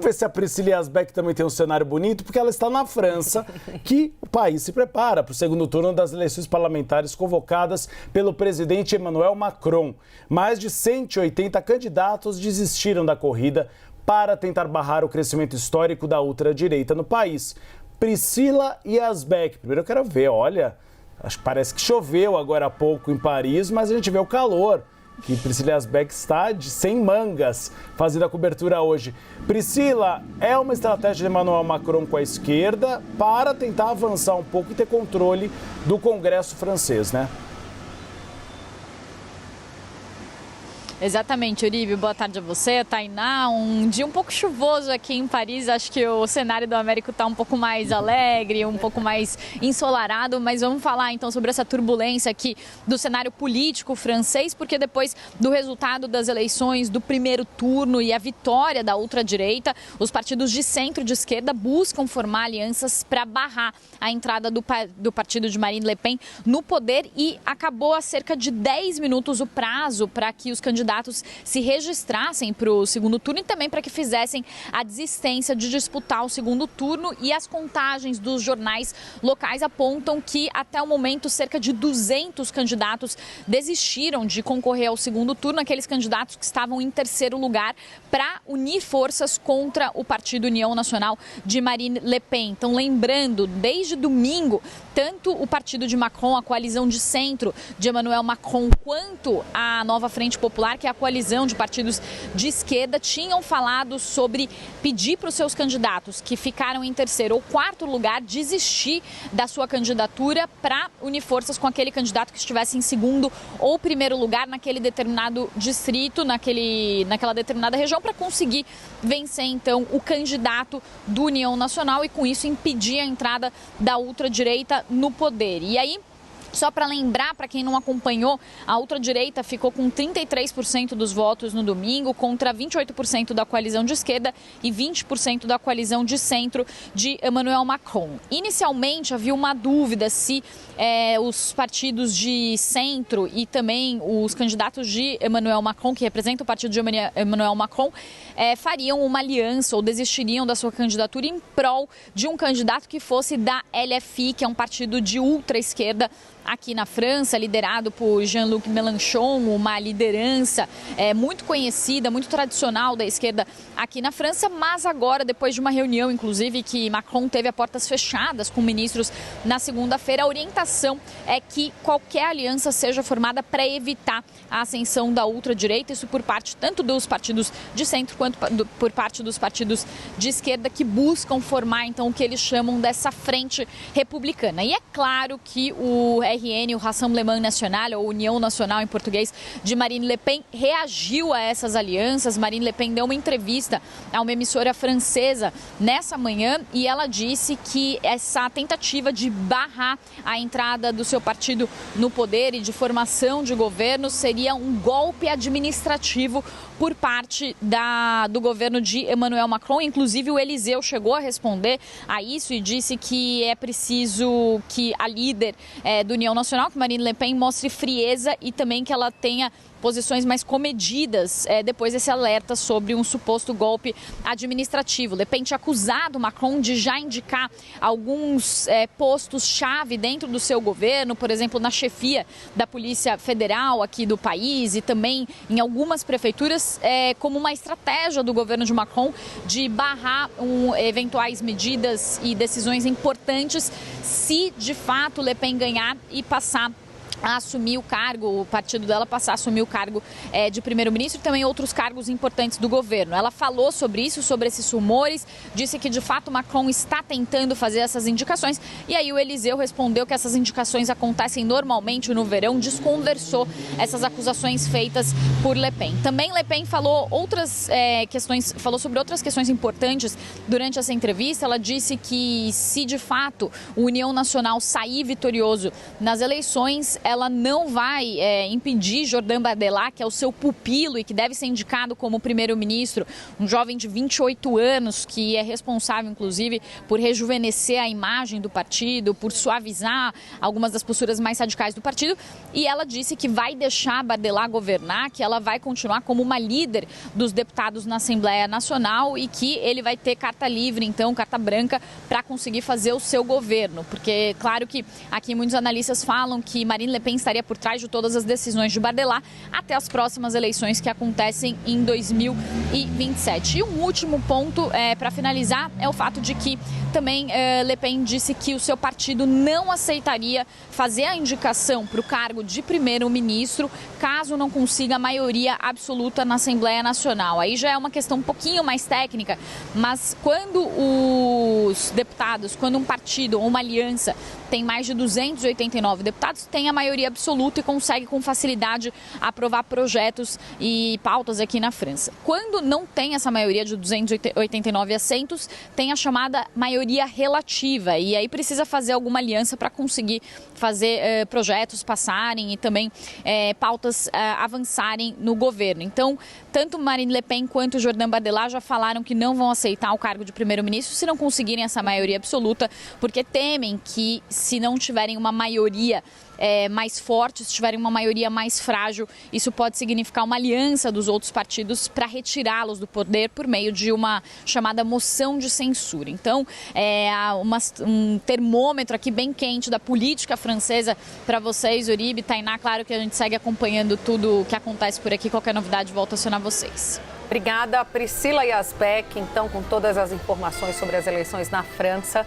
Ver se a Priscila Yazbek também tem um cenário bonito, porque ela está na França, que o país se prepara para o segundo turno das eleições parlamentares convocadas pelo presidente Emmanuel Macron. Mais de 180 candidatos desistiram da corrida para tentar barrar o crescimento histórico da ultradireita no país. Priscila Yazbek, primeiro eu quero ver, olha, acho que parece que choveu agora há pouco em Paris, mas a gente vê o calor. Que Priscila Yazbek está sem mangas fazendo a cobertura hoje. Priscila, é uma estratégia de Emmanuel Macron com a esquerda para tentar avançar um pouco e ter controle do Congresso francês, né? Exatamente, Uribe. Boa tarde a você, Tainá. Um dia um pouco chuvoso aqui em Paris. Acho que o cenário do Américo está um pouco mais alegre, um pouco mais ensolarado. Mas vamos falar então sobre essa turbulência aqui do cenário político francês, porque depois do resultado das eleições do primeiro turno e a vitória da ultradireita, os partidos de centro e de esquerda buscam formar alianças para barrar a entrada do partido de Marine Le Pen no poder, e acabou há cerca de 10 minutos o prazo para que os candidatos se registrassem para o segundo turno e também para que fizessem a desistência de disputar o segundo turno. E as contagens dos jornais locais apontam que até o momento cerca de 200 candidatos desistiram de concorrer ao segundo turno, aqueles candidatos que estavam em terceiro lugar, para unir forças contra o partido União Nacional de Marine Le Pen. Então, lembrando, desde domingo, tanto o partido de Macron, a coalizão de centro de Emmanuel Macron, quanto a Nova Frente Popular, que é a coalizão de partidos de esquerda, tinham falado sobre pedir para os seus candidatos que ficaram em terceiro ou quarto lugar desistir da sua candidatura para unir forças com aquele candidato que estivesse em segundo ou primeiro lugar naquele determinado distrito, naquela determinada região, para conseguir vencer então o candidato do União Nacional e com isso impedir a entrada da ultradireita no poder. E aí, só para lembrar, para quem não acompanhou, a ultradireita ficou com 33% dos votos no domingo, contra 28% da coalizão de esquerda e 20% da coalizão de centro de Emmanuel Macron. Inicialmente havia uma dúvida se os partidos de centro e também os candidatos de Emmanuel Macron, que representam o partido de Emmanuel Macron, fariam uma aliança ou desistiriam da sua candidatura em prol de um candidato que fosse da LFI, que é um partido de ultra-esquerda aqui na França, liderado por Jean-Luc Mélenchon, uma liderança muito conhecida, muito tradicional da esquerda aqui na França. Mas agora, depois de uma reunião, inclusive, que Macron teve a portas fechadas com ministros na segunda-feira, a orientação é que qualquer aliança seja formada para evitar a ascensão da ultradireita, isso por parte tanto dos partidos de centro quanto por parte dos partidos de esquerda, que buscam formar então o que eles chamam dessa frente republicana. E é claro que o RN, o Rassemblement National, ou União Nacional em português, de Marine Le Pen, reagiu a essas alianças. Marine Le Pen deu uma entrevista a uma emissora francesa nessa manhã e ela disse que essa tentativa de barrar a entrada do seu partido no poder e de formação de governo seria um golpe administrativo por parte do governo de Emmanuel Macron. Inclusive, o Eliseu chegou a responder a isso e disse que é preciso que a líder do União Nacional, que Marine Le Pen, mostre frieza e também que ela tenha posições mais comedidas depois desse alerta sobre um suposto golpe administrativo. Le Pen tinha acusado Macron de já indicar alguns postos-chave dentro do seu governo, por exemplo, na chefia da Polícia Federal aqui do país e também em algumas prefeituras, como uma estratégia do governo de Macron de barrar eventuais medidas e decisões importantes se, de fato, Le Pen ganhar e passar a assumir o cargo, o partido dela passar a assumir o cargo de primeiro-ministro e também outros cargos importantes do governo. Ela falou sobre isso, sobre esses rumores, disse que de fato Macron está tentando fazer essas indicações e aí o Eliseu respondeu que essas indicações acontecem normalmente no verão, desconversou essas acusações feitas por Le Pen. Também Le Pen falou sobre outras questões importantes durante essa entrevista. Ela disse que se de fato o União Nacional sair vitorioso nas eleições, ela não vai impedir Jordan Bardella, que é o seu pupilo e que deve ser indicado como primeiro-ministro, um jovem de 28 anos que é responsável, inclusive, por rejuvenescer a imagem do partido, por suavizar algumas das posturas mais radicais do partido. E ela disse que vai deixar Bardella governar, que ela vai continuar como uma líder dos deputados na Assembleia Nacional e que ele vai ter carta livre, então, carta branca, para conseguir fazer o seu governo. Porque, claro que aqui muitos analistas falam que Marine Le Pen estaria por trás de todas as decisões de Bardella até as próximas eleições que acontecem em 2027. E um último ponto, para finalizar, é o fato de que também Le Pen disse que o seu partido não aceitaria fazer a indicação para o cargo de primeiro-ministro caso não consiga a maioria absoluta na Assembleia Nacional. Aí já é uma questão um pouquinho mais técnica, mas quando os deputados, quando um partido ou uma aliança tem mais de 289 deputados, tem a maioria absoluta e consegue com facilidade aprovar projetos e pautas aqui na França. Quando não tem essa maioria de 289 assentos, tem a chamada maioria relativa e aí precisa fazer alguma aliança para conseguir fazer projetos passarem e também pautas avançarem no governo. Então, tanto Marine Le Pen quanto Jordan Bardella já falaram que não vão aceitar o cargo de primeiro-ministro se não conseguirem essa maioria absoluta, porque temem que se não tiverem uma maioria mais forte, se tiverem uma maioria mais frágil, isso pode significar uma aliança dos outros partidos para retirá-los do poder por meio de uma chamada moção de censura. Então, um termômetro aqui bem quente da política francesa para vocês, Uribe, Tainá. Claro que a gente segue acompanhando tudo o que acontece por aqui. Qualquer novidade, volto a acionar vocês. Obrigada, Priscila Yazbek, então, com todas as informações sobre as eleições na França.